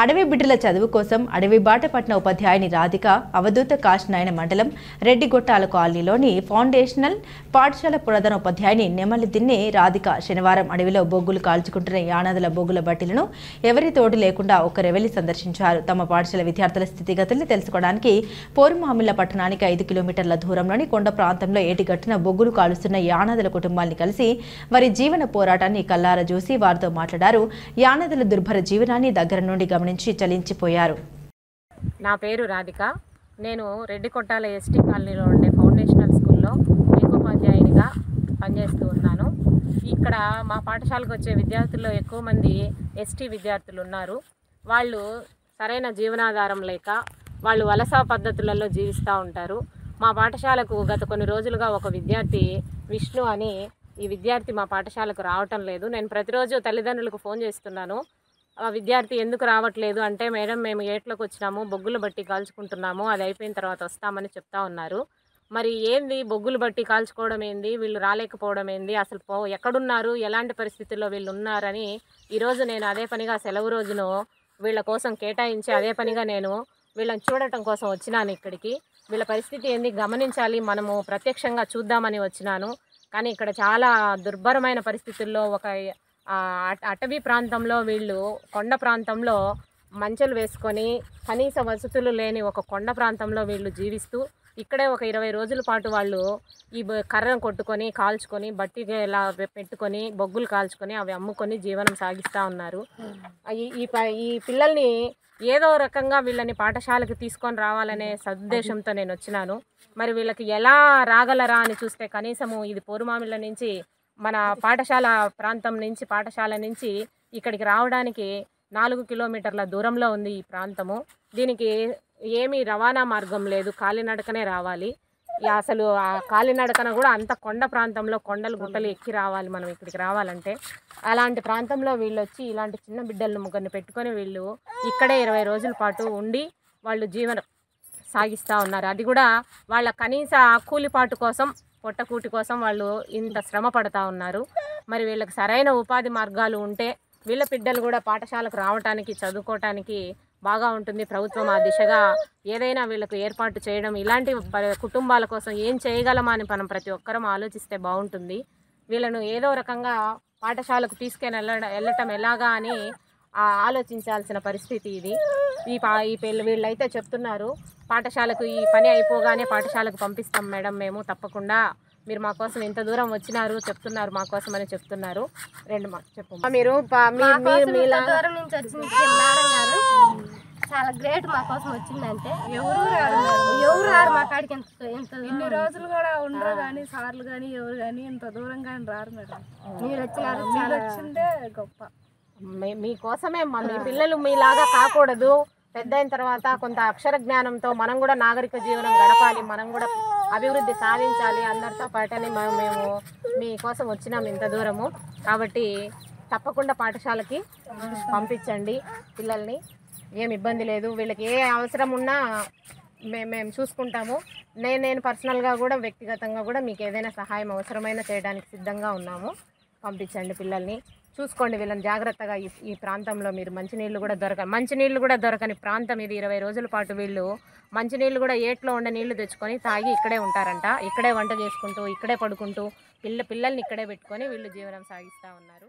అడవి బిడ్డల చదువు కోసం అడవి బాట పట్టిన ఉపాధ్యాయుని రాధిక అవధూత కాశీనాయన మండలం రెడ్డిగొట్టాల కాలనీలోని ఫౌండేషనల్ పాఠశాల ప్రధాన ఉపాధ్యాయుని నెమలి దిన్నే రాధిక శనివారం అడవిలో బొగ్గులు కాల్చుకుంటున్న యానాదుల బొగ్గుల బట్టీలను ఎవరి తోడు లేకుండా ఒకరెవెళ్లి సందర్శించారు. తమ పాఠశాల విద్యార్థుల స్థితిగతుల్ని తెలుసుకోవడానికి పోరుమామిళ్ల పట్టణానికి 5 కిలోమీటర్ల దూరంలోని కొండ ప్రాంతంలో ఏటిగట్టున బొగ్గులు కాలుస్తున్న యానాదుల కుటుంబాన్ని కలిసి వారి జీవన పోరాటాన్ని కల్లారా చూసి వారితో మాట్లాడారు. యానాదుల దుర్భర జీవనాన్ని దగ్గర నుండి గమనించి చలించిపోయారు. నా పేరు రాధిక. నేను రెడ్డికొట్టాల ఎస్టీ కాలనీలో ఉండే ఫౌండేషనల్ స్కూల్లో ఏకోపాధ్యాయునిగా పనిచేస్తూ ఉన్నాను. ఇక్కడ మా పాఠశాలకు వచ్చే విద్యార్థుల్లో ఎక్కువ మంది ఎస్టీ విద్యార్థులు ఉన్నారు. వాళ్ళు సరైన జీవనాధారం లేక వాళ్ళు వలస పద్ధతులలో జీవిస్తూ ఉంటారు. మా పాఠశాలకు గత కొన్ని రోజులుగా ఒక విద్యార్థి విష్ణు అని ఈ విద్యార్థి మా పాఠశాలకు రావటం లేదు. నేను ప్రతిరోజు తల్లిదండ్రులకు ఫోన్ చేస్తున్నాను. ఆ విద్యార్థి ఎందుకు రావట్లేదు అంటే, మేడం మేము ఏట్లోకి వచ్చినాము, బొగ్గులు బట్టి కాల్చుకుంటున్నాము, అది అయిపోయిన తర్వాత వస్తామని చెప్తా ఉన్నారు. మరి ఏంది బొగ్గులు బట్టి కాల్చుకోవడం ఏంది, వీళ్ళు రాలేకపోవడం ఏంది, అసలు ఎక్కడున్నారు, ఎలాంటి పరిస్థితుల్లో వీళ్ళు ఉన్నారని ఈరోజు నేను అదే పనిగా సెలవు రోజును వీళ్ళ కోసం కేటాయించి అదే పనిగా నేను వీళ్ళని చూడటం కోసం వచ్చినాను ఇక్కడికి. వీళ్ళ పరిస్థితి ఏంది గమనించాలి, మనము ప్రత్యక్షంగా చూద్దామని వచ్చినాను. కానీ ఇక్కడ చాలా దుర్భరమైన పరిస్థితుల్లో ఒక అటవీ ప్రాంతంలో వీళ్ళు కొండ ప్రాంతంలో మంచెలు వేసుకొని కనీస వసతులు లేని ఒక కొండ ప్రాంతంలో వీళ్ళు జీవిస్తూ ఇక్కడే ఒక 20 రోజుల పాటు వాళ్ళు ఈ కర్రను కొట్టుకొని కాల్చుకొని బట్టిగా ఇలా పెట్టుకొని బొగ్గులు కాల్చుకొని అవి అమ్ముకొని జీవనం సాగిస్తూ ఉన్నారు. ఈ పిల్లల్ని ఏదో రకంగా వీళ్ళని పాఠశాలకు తీసుకొని రావాలనే సదుద్దేశంతో నేను వచ్చినాను. మరి వీళ్ళకి ఎలా రాగలరా అని చూస్తే కనీసము ఇది పోరుమామిళ్ళ నుంచి మన పాఠశాల నుంచి ఇక్కడికి రావడానికి 4 కిలోమీటర్ల దూరంలో ఉంది ఈ ప్రాంతము. దీనికి ఏమీ రవాణా మార్గం లేదు, కాలినడకనే రావాలి. అసలు ఆ కాలినడకన కూడా అంత కొండ ప్రాంతంలో కొండలు గుట్టలు ఎక్కి రావాలి మనం ఇక్కడికి రావాలంటే. అలాంటి ప్రాంతంలో వీళ్ళు వచ్చి ఇలాంటి చిన్న బిడ్డలను ముగ్గురిని పెట్టుకొని వీళ్ళు ఇక్కడే 20 రోజుల పాటు ఉండి వాళ్ళు జీవనం సాగిస్తూ ఉన్నారు. అది కూడా వాళ్ళ కనీస కూలిపాటు కోసం, పొట్టకూటి కోసం వాళ్ళు ఇంత శ్రమ పడుతూ ఉన్నారు. మరి వీళ్ళకి సరైన ఉపాధి మార్గాలు ఉంటే వీళ్ళ బిడ్డలు కూడా పాఠశాలకు రావడానికి చదువుకోవటానికి బాగా ఉంటుంది. ప్రభుత్వం ఆ దిశగా ఏదైనా వీళ్ళకు ఏర్పాటు చేయడం, ఇలాంటి కుటుంబాల కోసం ఏం చేయగలమా అని మనం ప్రతి ఒక్కరం ఆలోచిస్తే బాగుంటుంది. వీళ్ళను ఏదో రకంగా పాఠశాలకు తీసుకొని వెళ్ళటం ఎలాగా అని ఆలోచించాల్సిన పరిస్థితి ఇది. వీళ్ళైతే చెప్తున్నారు, పాఠశాలకు ఈ పని అయిపోగానే పాఠశాలకు పంపిస్తాం మేడం, మేము తప్పకుండా మీరు మా కోసం ఇంత దూరం వచ్చినారు చెప్తున్నారు, మా కోసం అని చెప్తున్నారు. చెప్పు మీరు దూరం నుంచి వచ్చింది మేడం గారు చాలా గ్రేట్. మా కోసం వచ్చిందంటే ఎవరు రారు మా కాడికి. ఇన్ని రోజులు కూడా ఉండరు కానీ సార్లు కానీ ఎవరు కానీ ఇంత దూరం కానీ రారు మేడం. మీరు వచ్చినారు, మీరు వచ్చిందే గొప్ప. మీకోసమే మీ పిల్లలు మీలాగా కాకూడదు, పెద్ద అయిన తర్వాత కొంత అక్షర జ్ఞానంతో మనం కూడా నాగరిక జీవనం గడపాలి, మనం కూడా అభివృద్ధి సాధించాలి అందరితో పాటని మేము మీకోసం వచ్చినాం ఇంత దూరము. కాబట్టి తప్పకుండా పాఠశాలకి పంపించండి పిల్లల్ని, ఏం ఇబ్బంది లేదు. వీళ్ళకి ఏ అవసరం ఉన్నా మేము చూసుకుంటాము. నేను పర్సనల్గా కూడా వ్యక్తిగతంగా కూడా మీకు ఏదైనా సహాయం అవసరమైనా చేయడానికి సిద్ధంగా ఉన్నాము. పంపించండి పిల్లల్ని, చూసుకోండి వీళ్ళని జాగ్రత్తగా. ఈ ప్రాంతంలో మీరు మంచినీళ్ళు కూడా దొరకని ప్రాంతం ఇది. 20 రోజుల పాటు వీళ్ళు మంచినీళ్ళు కూడా ఏట్లో ఉండే నీళ్లు తెచ్చుకొని తాగి ఇక్కడే ఉంటారంట. ఇక్కడే వంట చేసుకుంటూ, ఇక్కడే పడుకుంటూ పిల్లల్ని ఇక్కడే పెట్టుకొని వీళ్ళు జీవనం సాగిస్తూ ఉన్నారు.